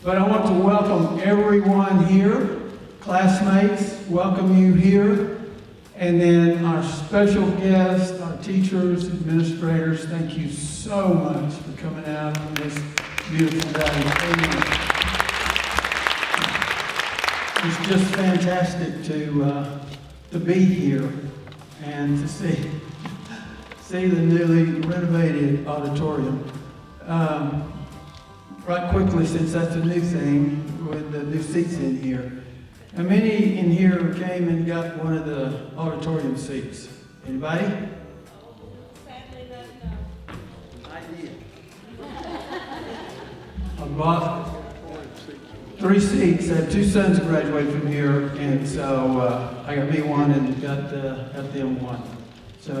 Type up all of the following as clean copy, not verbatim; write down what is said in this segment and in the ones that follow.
But I want to welcome everyone here, classmates, welcome you here, and then our special guests, our teachers, administrators, thank you so much for coming out on this beautiful day. It's just fantastic to be here and to see the newly renovated auditorium. Right quickly, since that's a new thing with the new seats in here. How many in here came and got one of the auditorium seats? Anybody? Sadly, no. I did. I bought 3 seats. I have 2 sons who graduated from here, and so I got me one and got them one. So,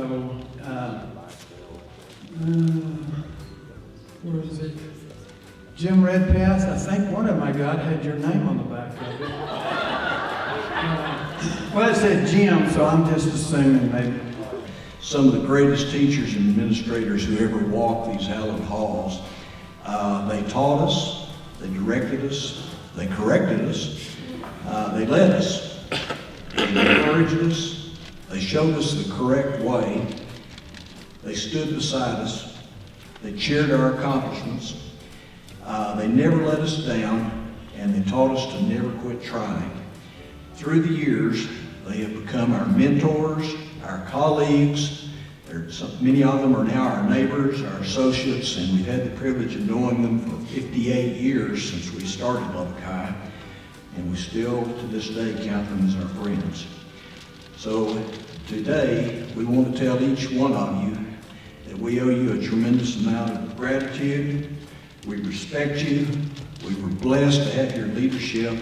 where is it? Jim Redpath, I think one of them I got had your name on the back of it. Well, it said Jim, so I'm just assuming maybe. Some of the greatest teachers and administrators who ever walked these hallowed halls. They taught us, they directed us, they corrected us, they led us, they encouraged us, they showed us the correct way, they stood beside us, they cheered our accomplishments. They never let us down, and they taught us to never quit trying. Through the years, they have become our mentors, our colleagues. Many of them are now our neighbors, our associates, and we've had the privilege of knowing them for 58 years since we started Lubbock High, and we still, to this day, count them as our friends. So today, we want to tell each one of you that we owe you a tremendous amount of gratitude. We respect you. We were blessed to have your leadership,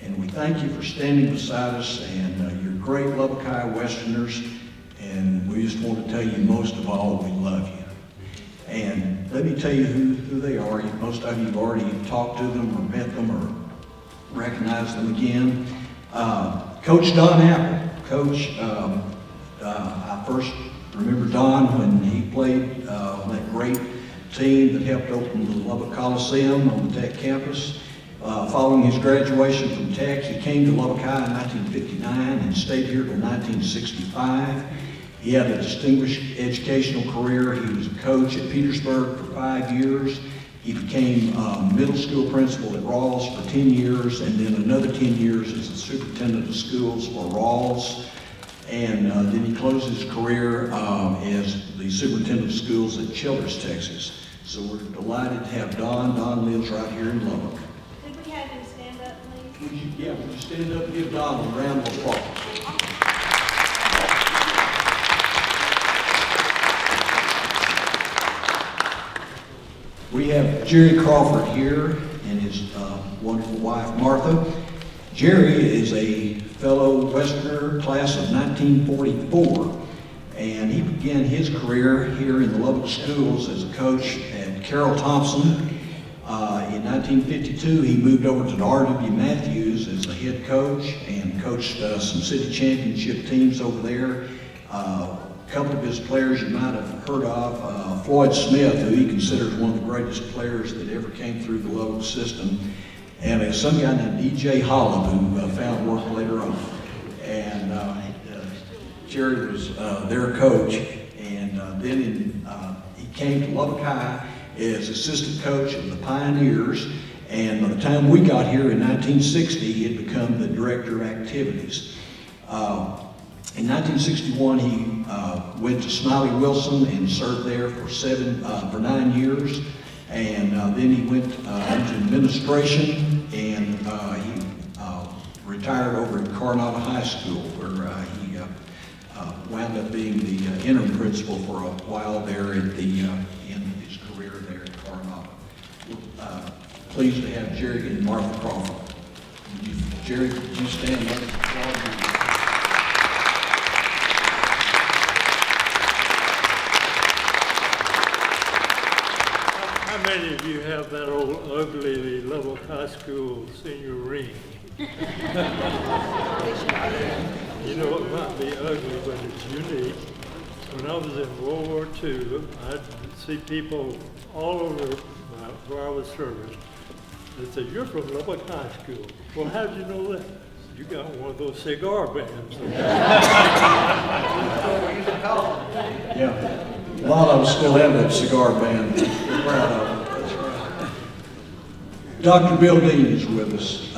and we thank you for standing beside us, and you're great Lubbock High Westerners, and we just want to tell you most of all, we love you. And let me tell you who they are. Most of you have already talked to them or met them or recognized them again. Coach Don Apple. Coach, I first remember Don when he played on that great team that helped open the Lubbock Coliseum on the Tech campus. Following his graduation from Tech, he came to Lubbock High in 1959 and stayed here till 1965. He had a distinguished educational career. He was a coach at Petersburg for 5 years. He became middle school principal at Rawls for 10 years, and then another 10 years as the superintendent of schools for Rawls. And then he closed his career as the superintendent of schools at Childress, Texas. So we're delighted to have Don. Don lives right here in Lubbock. Could we have him stand up, please? Would you stand up and give Don a round of applause? We have Jerry Crawford here and his wonderful wife, Martha. Jerry is a fellow Westerner, class of 1944, and he began his career here in the Lubbock schools as a coach at Carroll Thompson. In 1952, he moved over to R.W. Matthews as the head coach and coached some city championship teams over there. A couple of his players you might have heard of, Floyd Smith, who he considers one of the greatest players that ever came through the Lubbock system, and some guy named E.J. Holland, who found work later on. And Jerry was their coach, and then he came to Lubbock High as assistant coach of the Pioneers, and by the time we got here in 1960, he had become the director of activities. In 1961, he went to Smiley Wilson and served there for 9 years, and then he went into administration, and he retired over at Coronado High School, where he wound up being the interim principal for a while there at the end of his career there at Coronado. Pleased to have Jerry and Martha Crawford. Jerry, could you stand up? How many of you have that old ugly Lubbock High School senior ring? You know, it might be ugly, but it's unique. When I was in World War II, I'd see people all over where I was serving. They said, "You're from Lubbock High School." Well, how did you know that? You got one of those cigar bands. Yeah. A lot of us still have that cigar band. We're proud of it. That's right. Dr. Bill Dean is with us.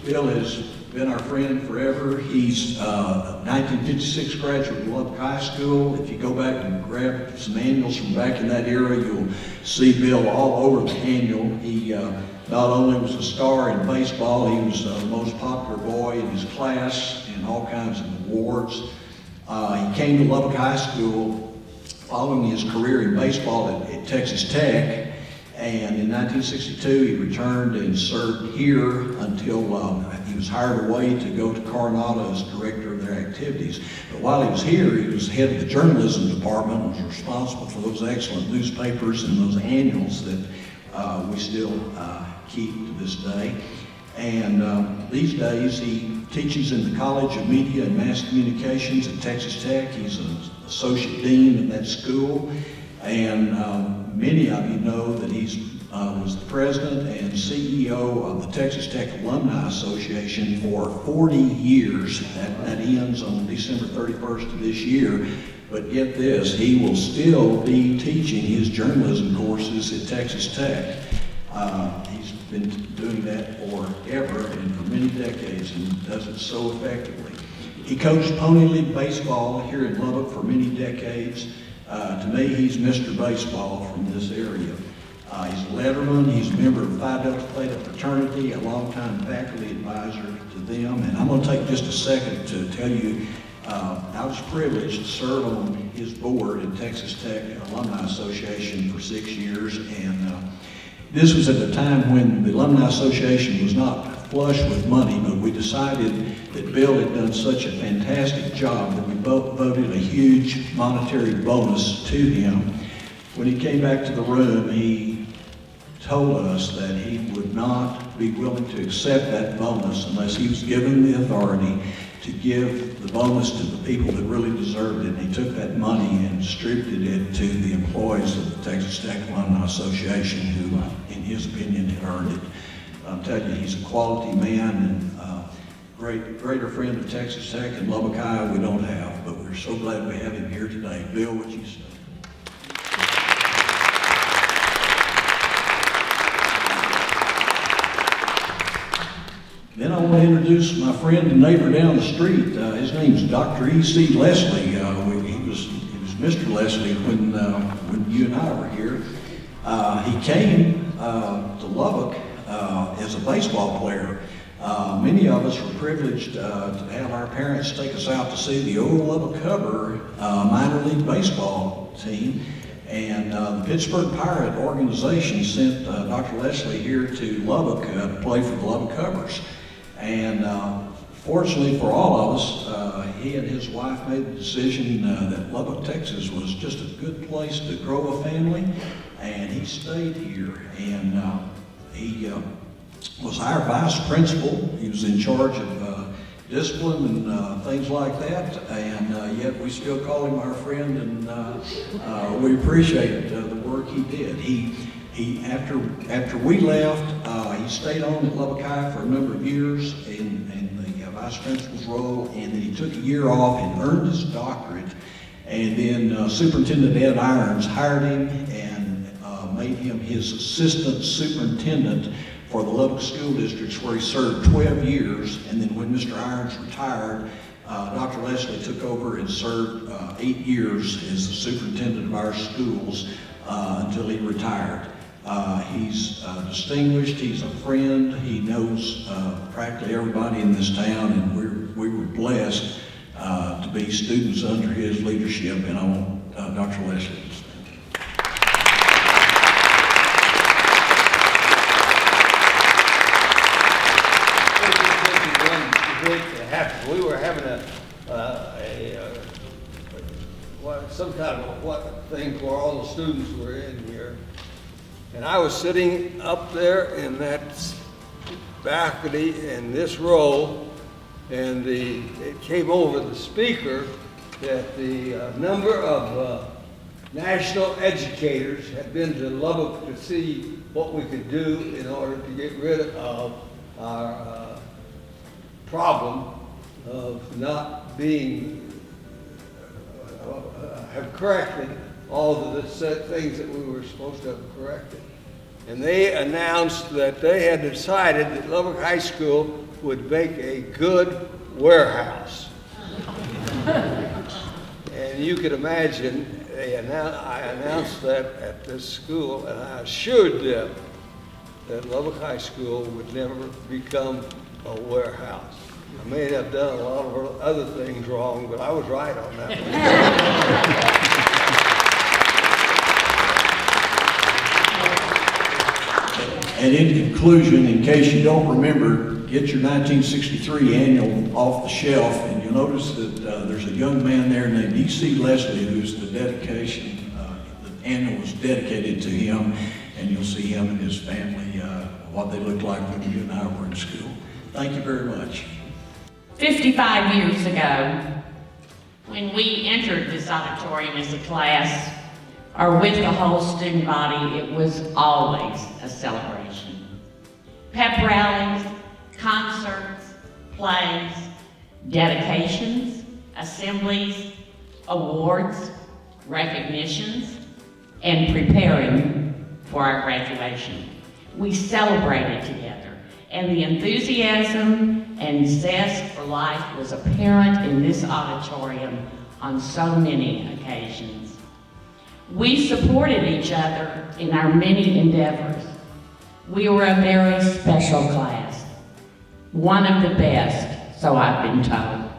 Bill has been our friend forever. He's a 1956 graduate of Lubbock High School. If you go back and grab some annuals from back in that era, you'll see Bill all over the annual. He not only was a star in baseball, he was the most popular boy in his class and all kinds of awards. He came to Lubbock High School following his career in baseball at Texas Tech, and in 1962 he returned and served here until he was hired away to go to Coronado as director of their activities. But while he was here, he was head of the journalism department and was responsible for those excellent newspapers and those annuals that we still keep to this day. And these days he teaches in the College of Media and Mass Communications at Texas Tech. He's an associate dean of that school, and many of you know that he was the president and CEO of the Texas Tech Alumni Association for 40 years. That ends on December 31st of this year. But get this, he will still be teaching his journalism courses at Texas Tech. He's been doing that forever and for many decades, and does it so effectively. He coached Pony League baseball here in Lubbock for many decades. To me, he's Mr. Baseball from this area. He's a letterman. He's a member of Phi Delta Theta fraternity, a longtime faculty advisor to them. And I'm going to take just a second to tell you, I was privileged to serve on his board at Texas Tech Alumni Association for 6 years, and this was at a time when the Alumni Association was not flush with money, but we decided that Bill had done such a fantastic job that we both voted a huge monetary bonus to him. When he came back to the room, he told us that he would not be willing to accept that bonus unless he was given the authority to give the bonus to the people that really deserved it. And he took that money and distributed it to the employees of the Texas Tech Alumni Association, who, in his opinion, had earned it. I'm telling you, he's a quality man and greater friend of Texas Tech and Lubbock High we don't have, but we're so glad we have him here today. Bill, what you say? Then I want want to introduce my friend and neighbor down the street. His name's Dr. E.C. Leslie. He was Mr. Leslie when you and I were here. He came to Lubbock as a baseball player. Many of us were privileged to have our parents take us out to see the old Lubbock Cover minor league baseball team. And the Pittsburgh Pirate organization sent Dr. Leslie here to Lubbock to play for the Lubbock Covers. And fortunately for all of us, he and his wife made the decision that Lubbock, Texas was just a good place to grow a family. And he stayed here. And he was our vice principal. He was in charge of discipline and things like that, and yet we still call him our friend, and we appreciate the work he did. He after we left, he stayed on at Lubbock High for a number of years in the vice principal's role, and then he took a year off and earned his doctorate, and then Superintendent Ed Irons hired him and made him his assistant superintendent for the Lubbock School Districts, where he served 12 years, and then when Mr. Irons retired, Dr. Leslie took over and served 8 years as the superintendent of our schools until he retired. He's distinguished, he's a friend, he knows practically everybody in this town, and we were blessed to be students under his leadership, and I want Dr. Leslie to stand. We were having some kind of a thing where all the students were in here, and I was sitting up there in that balcony in this row, and it came over the speaker that the number of national educators had been to Lubbock to see what we could do in order to get rid of our problem of not being, have corrected all of the things that we were supposed to have corrected. And they announced that they had decided that Lubbock High School would make a good warehouse. And you could imagine, I announced that at this school, and I assured them that Lubbock High School would never become a warehouse. I may have done a lot of other things wrong, but I was right on that one. And in conclusion, in case you don't remember, get your 1963 annual off the shelf, and you'll notice that there's a young man there named E.C. Leslie, who's the dedication, the annual was dedicated to him, and you'll see him and his family, what they looked like when you and I were in school. Thank you very much. 55 years ago, when we entered this auditorium as a class, or with the whole student body, it was always a celebration. Pep rallies, concerts, plays, dedications, assemblies, awards, recognitions, and preparing for our graduation. We celebrated together, and the enthusiasm and zest for life was apparent in this auditorium on so many occasions. We supported each other in our many endeavors. We were a very special class, one of the best, so I've been told.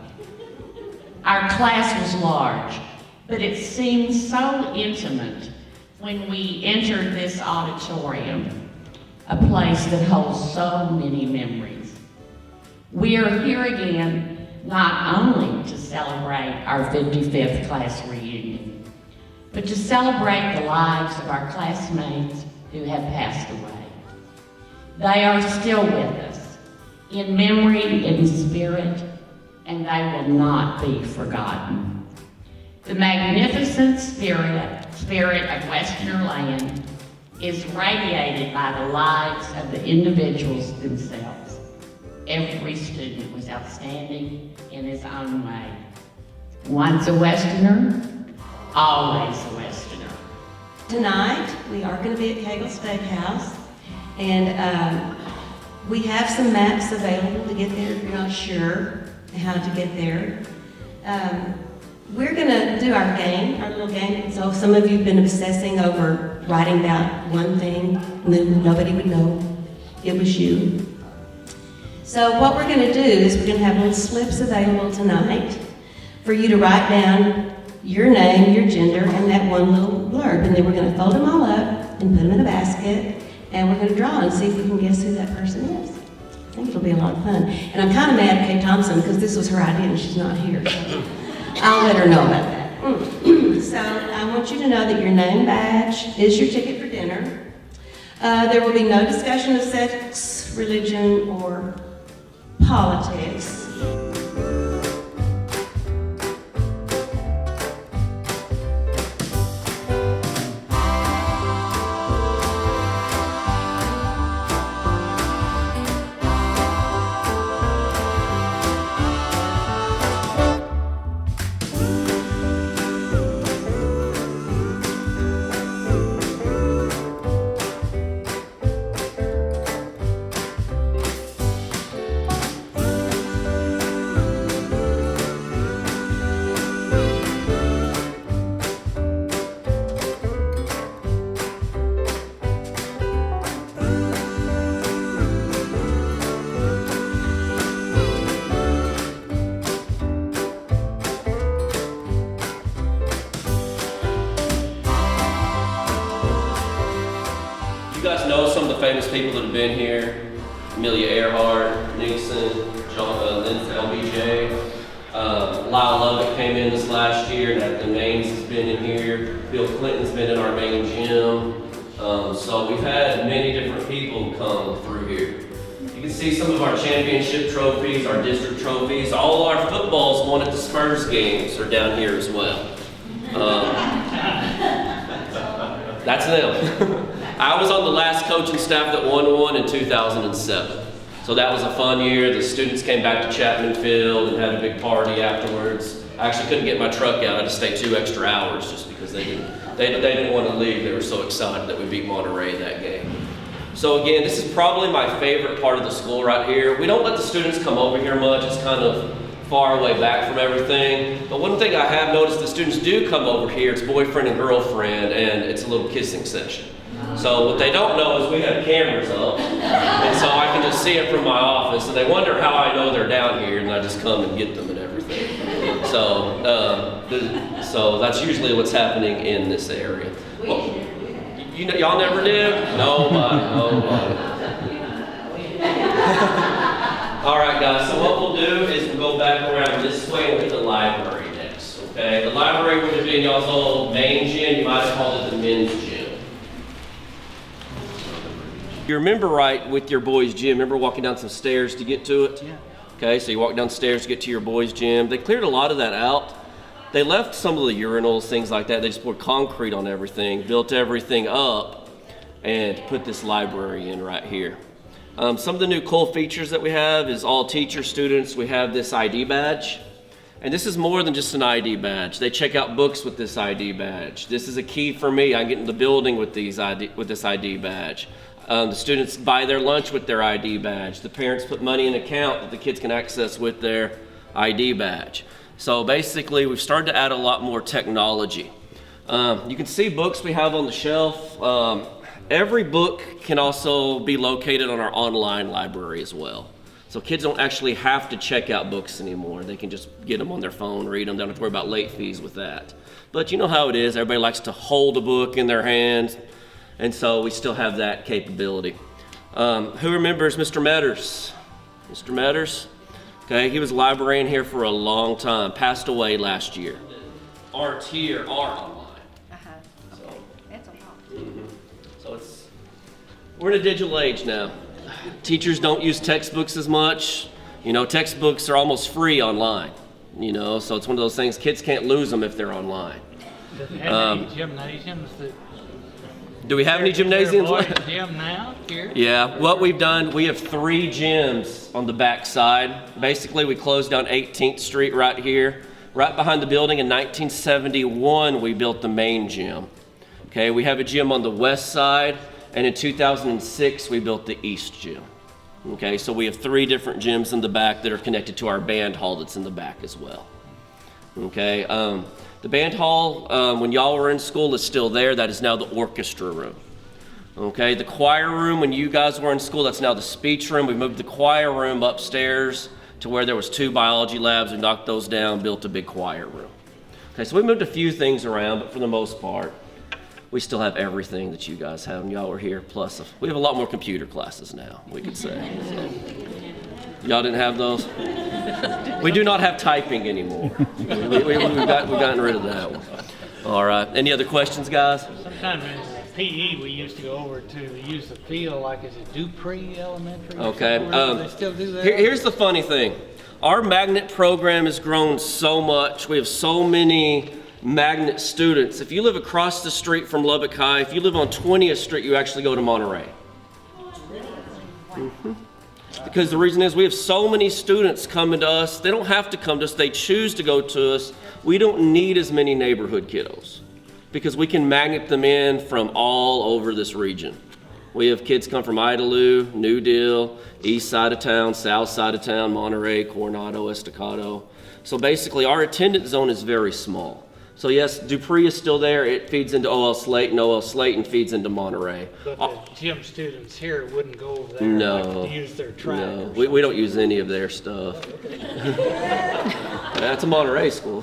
Our class was large, but it seemed so intimate when we entered this auditorium, a place that holds so many memories. We are here again, not only to celebrate our 55th class reunion, but to celebrate the lives of our classmates who have passed away. They are still with us, in memory, in spirit, and they will not be forgotten. The magnificent spirit of Westerner land is radiated by the lives of the individuals themselves. Every student was outstanding in his own way. Once a Westerner, always a Westerner. Tonight, we are going to be at Cagle Steakhouse, and We have some maps available to get there if you're not sure how to get there. We're gonna do our game, our little game. So some of you have been obsessing over writing down one thing, and then nobody would know it was you. So what we're gonna do is we're gonna have little slips available tonight for you to write down your name, your gender, and that one little blurb. And then we're gonna fold them all up and put them in a basket, and we're gonna draw and see if we can guess who that person is. I think it'll be a lot of fun. And I'm kind of mad at Kay Thompson because this was her idea and she's not here. So I'll let her know about that. So I want you to know that your name badge is your ticket for dinner. There will be no discussion of sex, religion, or politics. You guys know some of the famous people that have been here. Amelia Earhart, Nixon, LBJ. Lyle Lubbock came in this last year, and the Maines has been in here. Bill Clinton's been in our main gym. So we've had many different people come through here. You can see some of our championship trophies, our district trophies. All our footballs won at the Spurs games are down here as well. That's them. I was on the last coaching staff that won one in 2007. So that was a fun year. The students came back to Chapman Field and had a big party afterwards. I actually couldn't get my truck out. I had to stay 2 extra hours just because they didn't want to leave. They were so excited that we beat Monterey that game. So again, this is probably my favorite part of the school right here. We don't let the students come over here much. It's kind of far away back from everything. But one thing I have noticed, the students do come over here. It's boyfriend and girlfriend, and it's a little kissing session. So what they don't know is we have cameras up, and so I can just see it from my office, and they wonder how I know they're down here, and I just come and get them and everything. So that's usually what's happening in this area. Well, y'all never did? Nobody. All right, guys, so what we'll do is we'll go back around this way and hit the library next, okay? The library would have been y'all's old main gym. You might have called it the men's gym. You remember right with your boys' gym, remember walking down some stairs to get to it? Yeah. Okay, so you walk down stairs to get to your boys' gym. They cleared a lot of that out. They left some of the urinals, things like that. They just poured concrete on everything, built everything up, and put this library in right here. Some of the new cool features that we have is all teacher students, we have this ID badge. And this is more than just an ID badge. They check out books with this ID badge. This is a key for me. I get in the building with this ID badge. The students buy their lunch with their ID badge. The parents put money in an account that the kids can access with their ID badge. So basically, we've started to add a lot more technology. You can see books we have on the shelf. Every book can also be located on our online library as well. So kids don't actually have to check out books anymore. They can just get them on their phone, read them. They don't have to worry about late fees with that. But you know how it is. Everybody likes to hold a book in their hands. And so we still have that capability. Who remembers Mr. Metters? Mr. Metters? Okay, he was a librarian here for a long time. Passed away last year. Art here, art online. So, That's a lot. So we're in a digital age now. Teachers don't use textbooks as much. You know, textbooks are almost free online. You know, so it's one of those things, kids can't lose them if they're online. Does it have any gymnasiums that... Do we have any gymnasiums left? Gym now here? Yeah, what we've done, we have 3 gyms on the back side. Basically, we closed down 18th Street right here. Right behind the building in 1971, we built the main gym. Okay, we have a gym on the west side, and in 2006, we built the east gym. Okay, so we have 3 different gyms in the back that are connected to our band hall that's in the back as well. Okay, the band hall, when y'all were in school, is still there. That is now the orchestra room. Okay, the choir room, when you guys were in school, that's now the speech room. We moved the choir room upstairs to where there was 2 biology labs. We knocked those down, built a big choir room. Okay, so we moved a few things around, but for the most part, we still have everything that you guys have when y'all were here. Plus, we have a lot more computer classes now, we could say. So, y'all didn't have those? We do not have typing anymore. We've gotten rid of that one. All right, any other questions, guys? Sometimes in PE, we used to go over to use the field, like, is it Dupree Elementary? Okay. Do they still do that? Here's the funny thing. Our magnet program has grown so much. We have so many magnet students. If you live across the street from Lubbock High, if you live on 20th Street, you actually go to Monterey. Because the reason is we have so many students coming to us. They don't have to come to us. They choose to go to us. We don't need as many neighborhood kiddos because we can magnet them in from all over this region. We have kids come from Idalou, New Deal, east side of town, south side of town, Monterey, Coronado, Estacado. So basically our attendance zone is very small. So yes, Dupree is still there. It feeds into O.L. Slayton. O.L. Slayton feeds into Monterey. But the gym students here wouldn't go over there No, like, to use their track. no, we don't use any of their stuff. That's a Monterey school.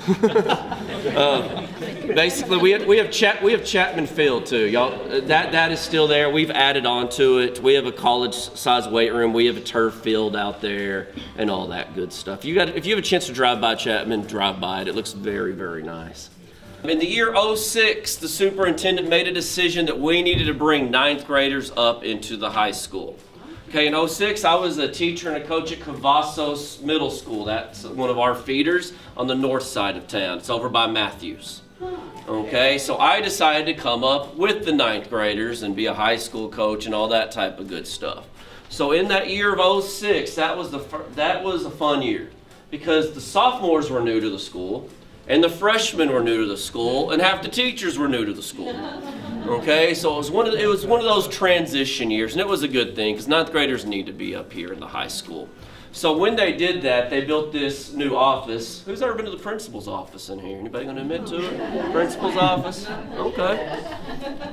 Basically, we have Chapman Field too, y'all. That is still there. We've added on to it. We have a college-sized weight room. We have a turf field out there, and all that good stuff. If you have a chance to drive by Chapman, drive by it. It looks very, very nice. In the year 06, the superintendent made a decision that we needed to bring 9th graders up into the high school. Okay, in 06, I was a teacher and a coach at Cavazos Middle School. That's one of our feeders on the north side of town. It's over by Matthews. Okay, so I decided to come up with the 9th graders and be a high school coach and all that type of good stuff. So in that year of 06, that was a fun year because the sophomores were new to the school. And the freshmen were new to the school, and half the teachers were new to the school. Okay, so it was one of those transition years, and it was a good thing because 9th graders need to be up here in the high school. So when they did that, they built this new office. Who's ever been to the principal's office in here? Anybody going to admit to it? Principal's office? Okay.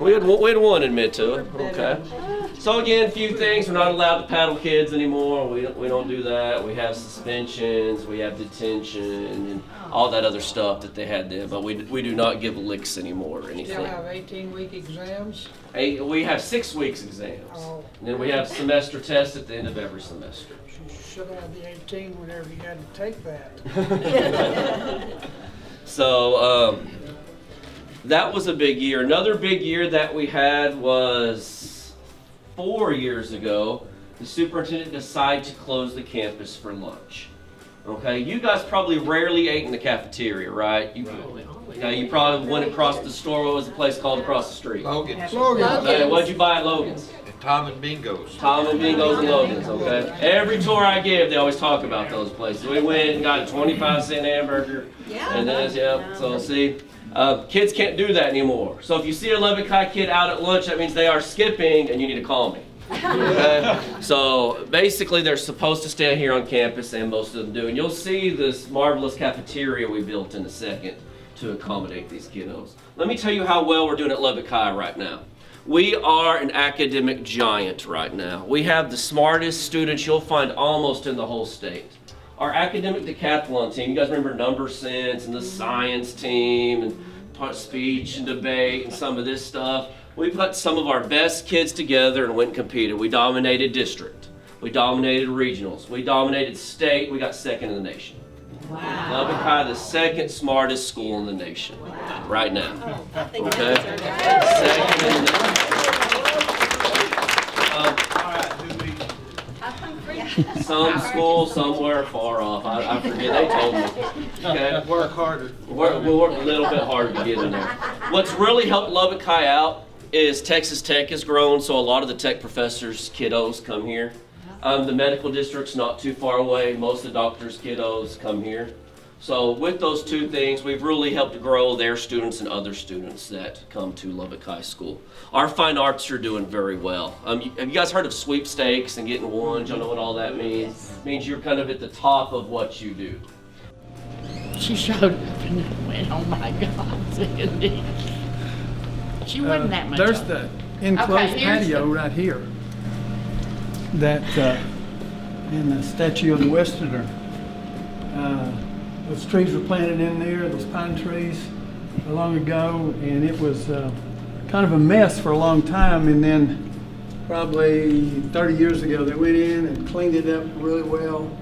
We had one admit to it. Okay. So again, a few things. We're not allowed to paddle kids anymore. We don't do that. We have suspensions. We have detention and all that other stuff that they had there. But we do not give licks anymore or anything. Still have 18-week exams? We have 6 weeks exams. Oh. And then we have semester tests at the end of every semester. You should have the 18 whenever you had to take that. So that was a big year. Another big year that we had was 4 years ago. The superintendent decided to close the campus for lunch. Okay, you guys probably rarely ate in the cafeteria, right? You probably went across the store. What was the place called across the street? Logan's. What'd you buy at Logan's? Tom and Bingo's. Tom and Bingo's and Logan's, okay? Every tour I give, they always talk about those places. We went and got a 25-cent hamburger. And then, so see, kids can't do that anymore. So if you see a Lubbock High kid out at lunch, that means they are skipping and you need to call me. Okay? So basically they're supposed to stay here on campus, and most of them do. And you'll see this marvelous cafeteria we built in a second to accommodate these kiddos. Let me tell you how well we're doing at Lubbock High right now. We are an academic giant right now. We have the smartest students you'll find almost in the whole state. Our academic decathlon team, you guys remember number sense and the science team and speech and debate and some of this stuff. We put some of our best kids together and went and competed. We dominated district. We dominated regionals. We dominated state. We got second in the nation. Wow. Lubbock High, the second smartest school in the nation right now. Okay? Second in the nation. Some school somewhere far off. I forget. They told me. Okay? Work harder. We'll work a little bit harder to get in there. What's really helped Lubbock High out is Texas Tech has grown, so a lot of the tech professors' kiddos come here. The medical district's not too far away. Most of the doctors' kiddos come here. So with those two things, we've really helped grow their students and other students that come to Lubbock High School. Our fine arts are doing very well. Have you guys heard of sweepstakes and getting ones? Y'all know what all that means? It means you're kind of at the top of what you do. She showed up and I went, oh my God, Sandy. She wasn't that much. There's older. the enclosed Okay, here's patio the- right here. That, and the statue of the Westerner. Those trees were planted in there, those pine trees, long ago, and it was kind of a mess for a long time. And then probably 30 years ago, they went in and cleaned it up really well.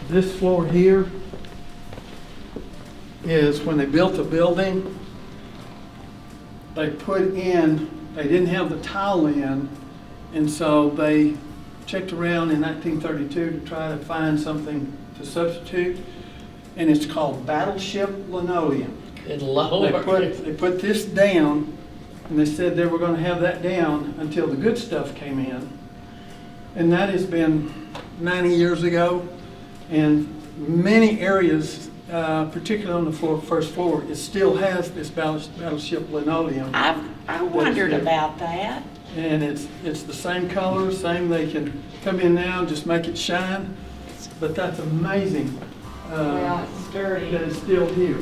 This floor here is when they built the building, they didn't have the tile in, and so they checked around in 1932 to try to find something to substitute, and it's called battleship linoleum. Good Lord. They put this down, and they said they were going to have that down until the good stuff came in, and that has been 90 years ago, and many areas, particularly on the first floor, it still has this battleship linoleum. I wondered about that. And it's the same color, same, they can come in now and just make it shine, but that's amazing. Well, it's dirty. That it's still here.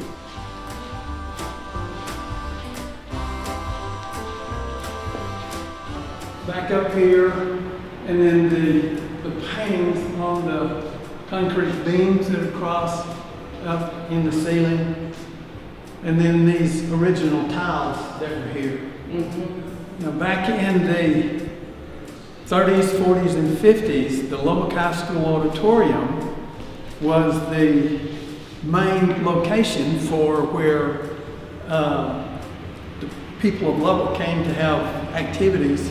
Back up here, and then the paintings on the concrete beams that are crossed up in the ceiling, and then these original tiles that were here. Now, back in the 30s, 40s, and 50s, the Lubbock High School auditorium was the main location for where the people of Lubbock came to have activities,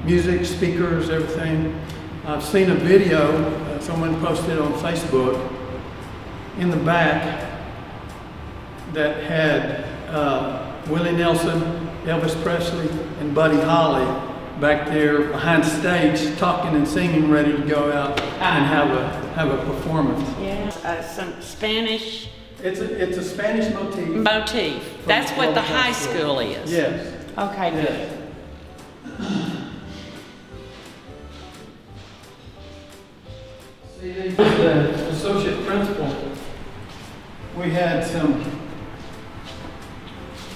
music, speakers, everything. I've seen a video that someone posted on Facebook in the back that had Willie Nelson, Elvis Presley, and Buddy Holly back there behind stage talking and singing, ready to go out and have a performance. Yeah, some Spanish It's a Spanish motif. motif. That's what the high school is. Yes. Okay, good. Yes. See, the associate principal, we had some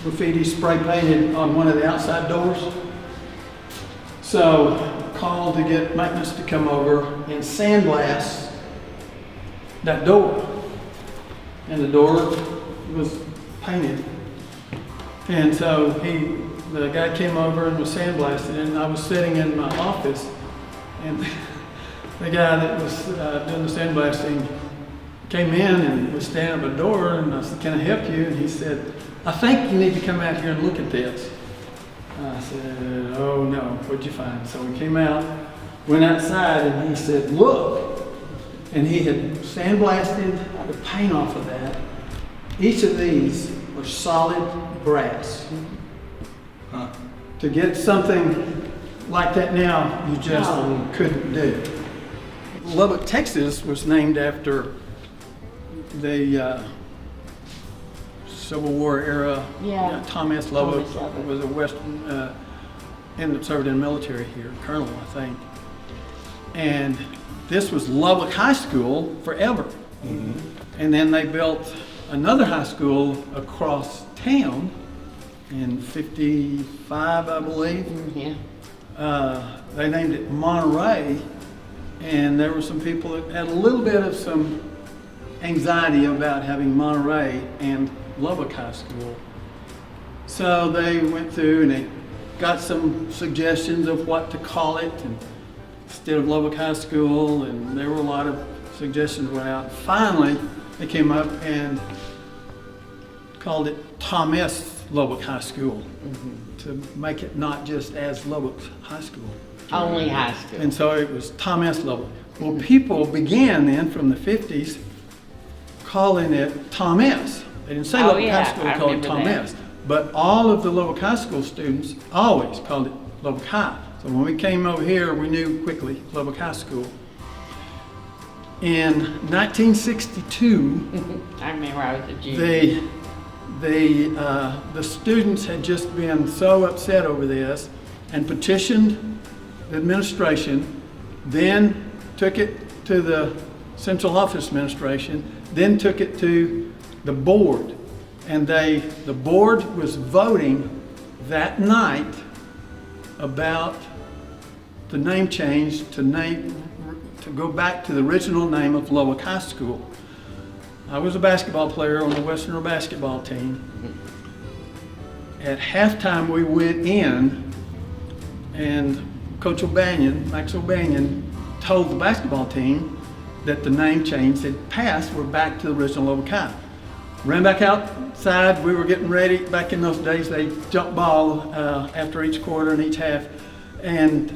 graffiti spray painted on one of the outside doors. So called to get maintenance to come over and sandblast that door. And the door was painted. And so the guy came over and was sandblasting, and I was sitting in my office, and the guy that was doing the sandblasting came in and was standing at the door, and I said, "Can I help you?" And he said, "I think you need to come out here and look at this." I said, "Oh no, what'd you find?" So we came out, went outside, and he said, "Look." And he had sandblasted the paint off of that. Each of these were solid brass. To get something like that now, you just couldn't do. Lubbock, Texas was named after the Civil War era. Yeah. Thomas Lubbock Thomas Lubbock. was a Western, and served in the military here, colonel, I think. And this was Lubbock High School forever. And then they built another high school across town in 55, I believe. Yeah. They named it Monterey, and there were some people that had a little bit of some anxiety about having Monterey and Lubbock High School. So they went through and they got some suggestions of what to call it, and instead of Lubbock High School, and there were a lot of suggestions went out. Finally, they came up and called it Thomas Lubbock High School to make it not just as Lubbock High School. Only high school. And so it was Thomas Lubbock. Well, people began then from the 50s calling it Thomas. They didn't say Oh, Lubbock yeah, High School, I they called it remember that. Thomas. But all of the Lubbock High School students always called it Lubbock High. So when we came over here, we knew quickly Lubbock High School. in 1962, I remember I was a junior. the students had just been so upset over this and petitioned the administration, then took it to the central office administration, then took it to the board. And the board was voting that night about the name change to go back to the original name of Lubbock High School. I was a basketball player on the Western basketball team. At halftime, we went in, and Coach O'Banion, Max O'Banion, told the basketball team that the name change had passed. We're back to the original Lubbock High. Ran back outside. We were getting ready. Back in those days, they jump ball after each quarter and each half, and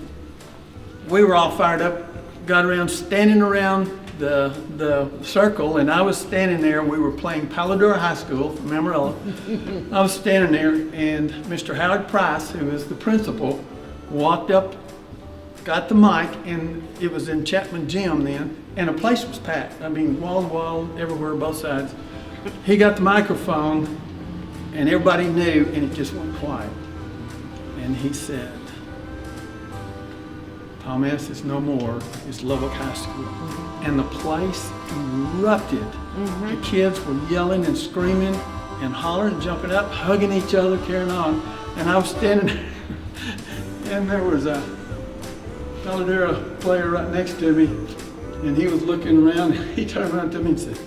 we were all fired up. Got around, standing around the circle, and I was standing there. We were playing Paladura High School from Amarillo. I was standing there, and Mr. Howard Price, who was the principal, walked up, got the mic, and it was in Chapman Gym then, and the place was packed. I mean, wall to wall, everywhere, both sides. He got the microphone, and everybody knew, and it just went quiet. And he said, Tom S. is no more, it's Lubbock High School. And the place erupted. The kids were yelling and screaming and hollering, jumping up, hugging each other, carrying on. And I was standing there, and there was a Paladura player right next to me, and he was looking around, and he turned around to me and said,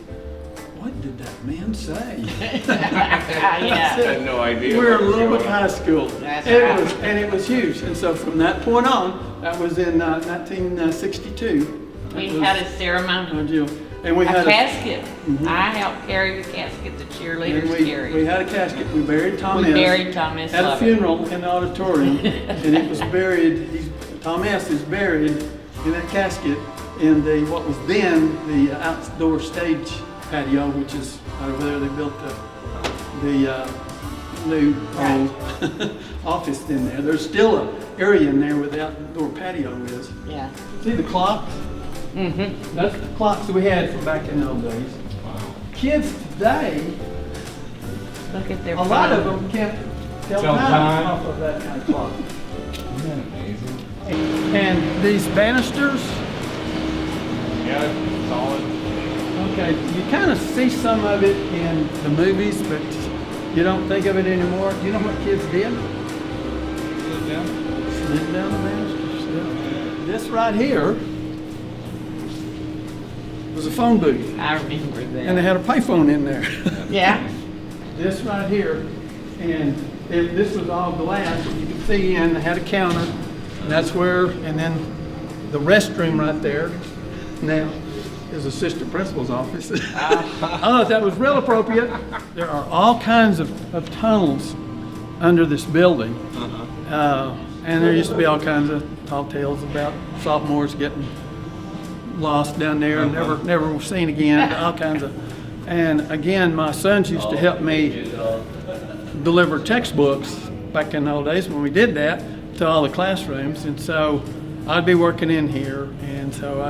"What did that man say?" I Yeah. No idea. We're Lubbock High School. That's It right. was, and it was huge. And so from that point on, that was in 1962. We That was had a ceremony, our deal. And we a had casket. I helped carry the casket, the cheerleaders we carried. had a casket. We buried Tom We S. buried Tom S. Had a Lubbock. funeral in the auditorium, and it was buried. Tom S. is buried in that casket in what was then the outdoor stage patio, which is right over there. They built the new old office in there. There's still an area in there where the outdoor patio is. Yeah. See the clocks? Mm-hmm. That's the clocks that we had from back in those days. Kids today, Look at their a lot of phone. them can't tell Tell time time. off of that kind of clock. Isn't that amazing? And these banisters, Yeah, solid. okay, you kind of see some of it in the movies, but you don't think of it anymore. You know what kids did? Sit down. Slid down the banisters. Yeah. This right here was a phone booth, I remember that. and they had a payphone in there. Yeah. This right here, and this was all glass, you could see in, they had a counter, and that's where, and then the restroom right there now is assistant principal's office. I thought that was real appropriate. There are all kinds of tunnels under this building. And there used to be all kinds of tall tales about sophomores getting lost down there and never seen again, all kinds of. And again, my sons used to help me deliver textbooks back in the old days when we did that to all the classrooms. And so I'd be working in here, and so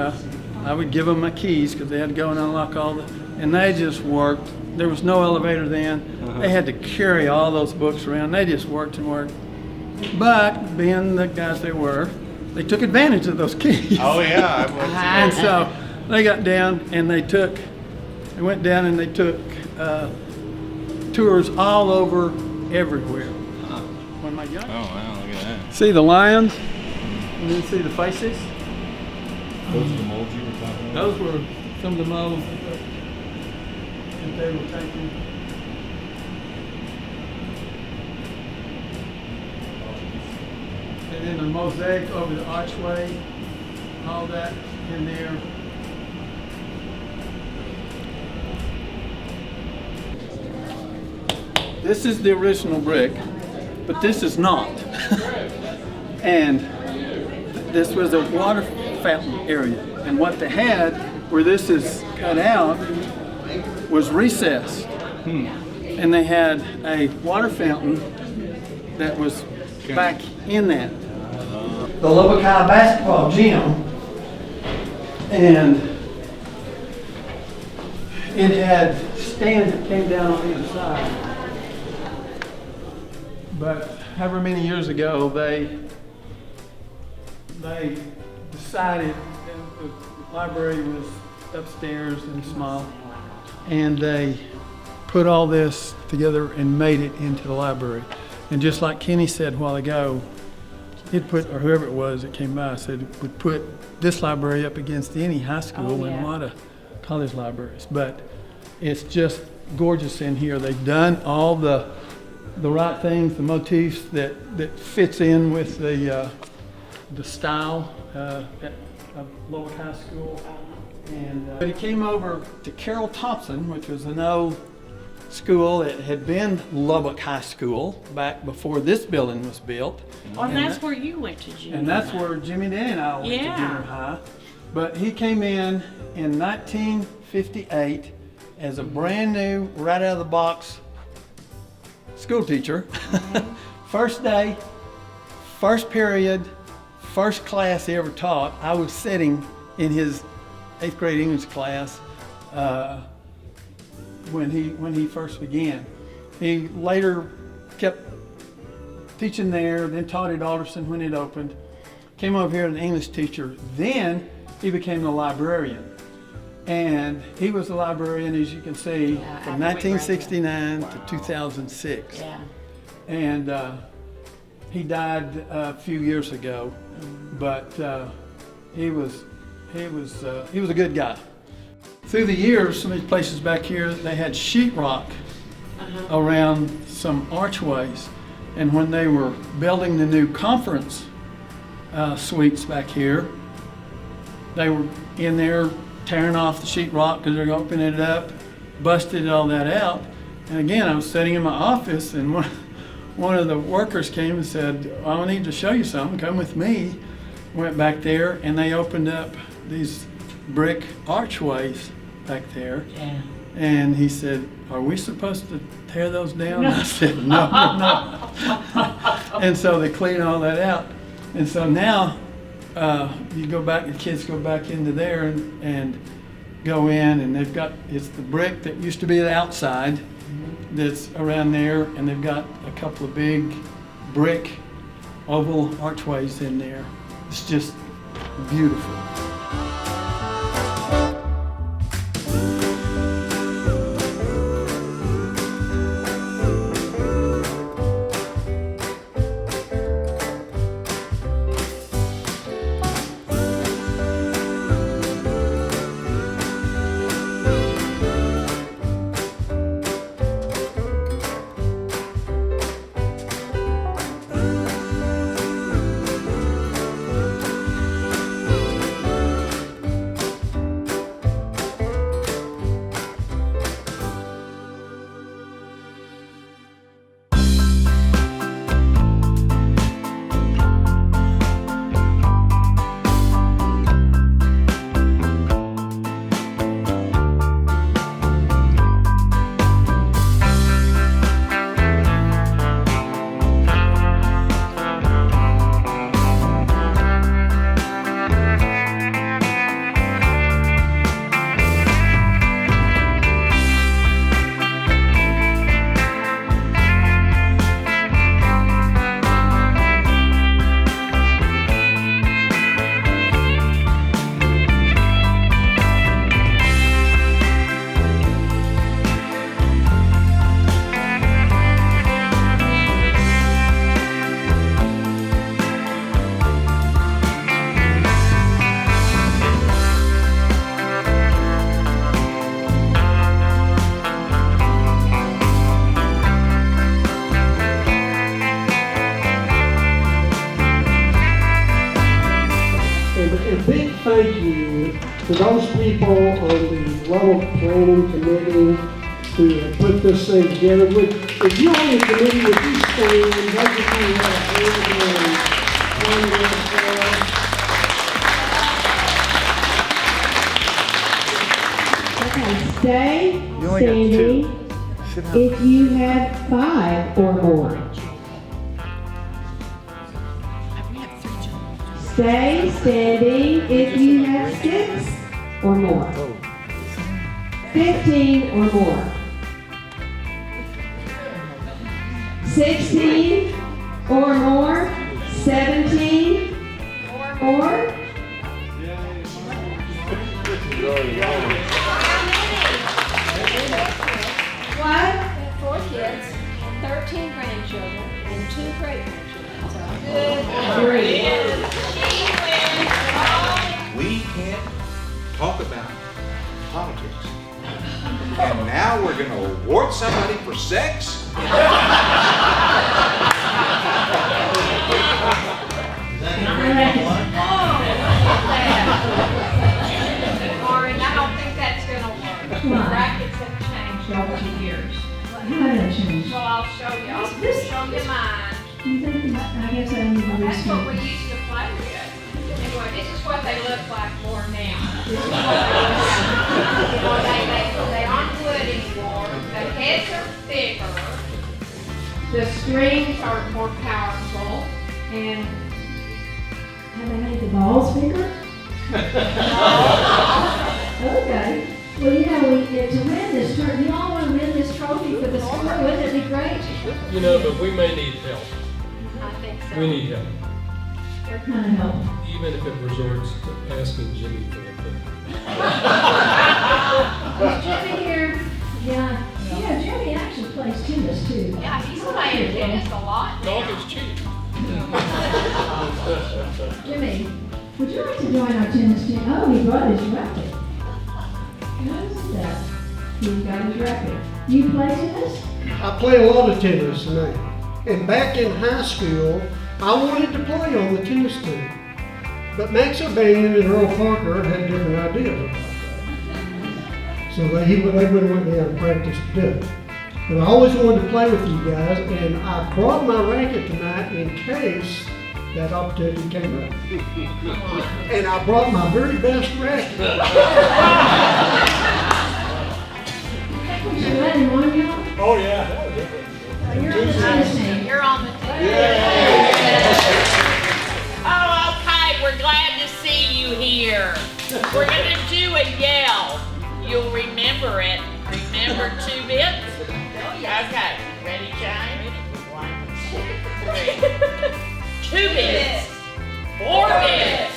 I would give them my keys because they had to go and unlock all the, and they just worked. There was no elevator then. They had to carry all those books around. They just worked and worked. But being the guys they were, they took advantage of those keys. Oh yeah, I was. And so they got down and they went down and they took tours all over everywhere. When my young, Oh wow, look at that. see the lions, and then see the faces. Those are the molds you were talking about? Those were some of the molds that they were taking. And then the mosaic over the archway, all that in there. This is the original brick, but this is not. And this was a water fountain area. And what they had, where this is cut out, was recessed. And they had a water fountain that was back in that. The Lubbock High basketball gym, and it had stands that came down on either side. But however many years ago, they decided that the library was upstairs and small, and they put all this together and made it into the library. And just like Kenny said a while ago, it put, or whoever it was that came by, said it would put this library up against any high school and a lot of college libraries. But it's just gorgeous in here. They've done all the right things, the motifs that fits in with the style of Lubbock High School. And but he came over to Carroll Thompson, which was an old school that had been Lubbock High School back before this building was built. Oh, and that's where you went to junior. And that's where Jimmy Danny and I went to junior high. But he came in 1958 as a brand new, right out of the box school teacher. First day, first period, first class he ever taught, I was sitting in his 8th grade English class when he first began. He later kept teaching there, then taught at Alderson when it opened. Came over here as an English teacher. Then he became the librarian. And he was the librarian, as you can see, from 1969 to 2006. Yeah. And he died a few years ago, but he was a good guy. Through the years, some of these places back here, they had sheetrock around some archways. And when they were building the new conference suites back here, they were in there tearing off the sheetrock because they're opening it up, busted all that out. And again, I was sitting in my office, and one of the workers came and said, I need to show you something, come with me. Went back there, and they opened up these brick archways back there. Yeah. And he said, are we supposed to tear those down? No. I said, no, we're not. And so they clean all that out. And so now you go back, the kids go back into there and go in, and they've got, it's the brick that used to be the outside that's around there, and they've got a couple of big brick oval archways in there. It's just beautiful. Thank you to those people on the Lubbock Planning Committee who have put this thing together. If you're on the committee, would you stand? Those of you who have Stay standing if you have 5 or more. Stay standing if you have 6 or more. 15 or more. 16 or more. 17 or more. What? 4 kids, 13 grandchildren, and 2 great-grandchildren. So good. Great. We can't talk about politics. And now we're going to award somebody for sex? Lauren, I don't think that's gonna work. Brackets have changed over the years. How did it change? Well, I'll show you. I'll show you mine. I guess I need to That's what we used to play with. Anyway, this is what they look like more now. This is what they look like. They aren't wood anymore. The heads are bigger. The strings are more powerful. And Have they made the balls bigger? Okay. Well, you know, to win this tournament, you all want to win this trophy for the sport. Wouldn't it be great? You know, but we may need help. I think so. We need help. What kind of help? Even if it resorts to asking Jimmy for a thing. Is Jimmy here? Yeah. You know, Jimmy actually plays tennis too. Yeah, he's playing tennis a lot. Golf is cheap. Jimmy, would you like to join our tennis team? Oh, he brought his racket. Notice that. He's got his racket. You play tennis? I play a lot of tennis now. And back in high school, I wanted to play on the tennis team. But Max O'Banion and Earl Parker had different ideas about that. So they wouldn't want me out of practice to do it. But I always wanted to play with you guys, and I brought my racket tonight in case that opportunity came up. And I brought my very best racket. Should I let him on you? Oh, yeah. You're on the tennis team. You're on the team. Oh, okay, we're glad to see you here. We're gonna do a yell. You'll remember it. Remember 2 bits? Okay, ready, Jane? 1, 2, 3. 2 bits. 4 bits.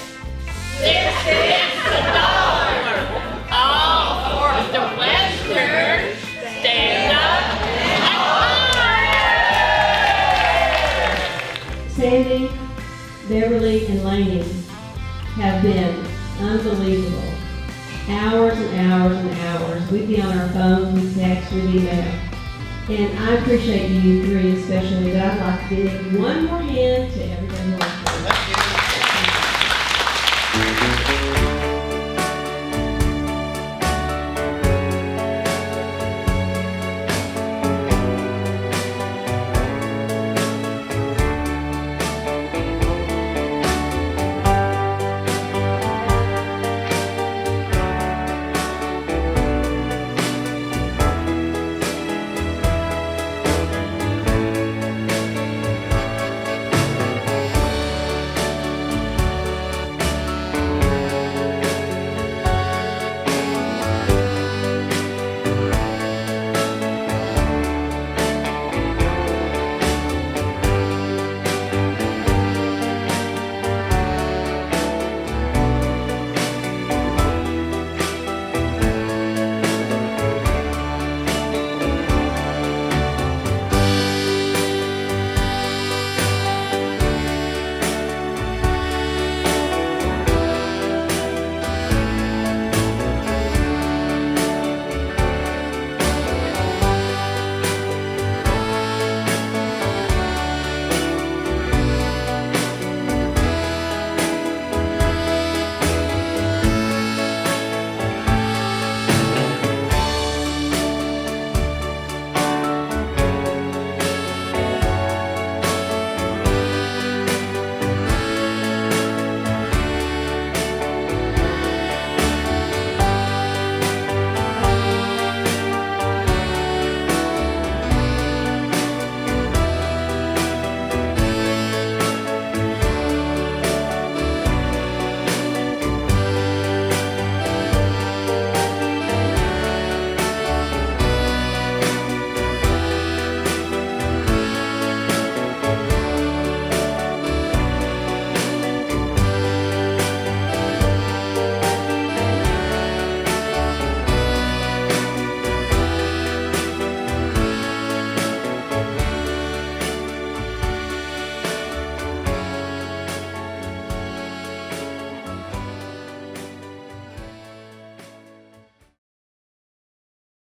6 bits, $1. All for the Western. Stand up and Sandy, Beverly, and Laney have been unbelievable. Hours and hours and hours. We'd be on our phones, we'd text, we'd email. And I appreciate you three especially, but I'd like to give one more hand to everybody else.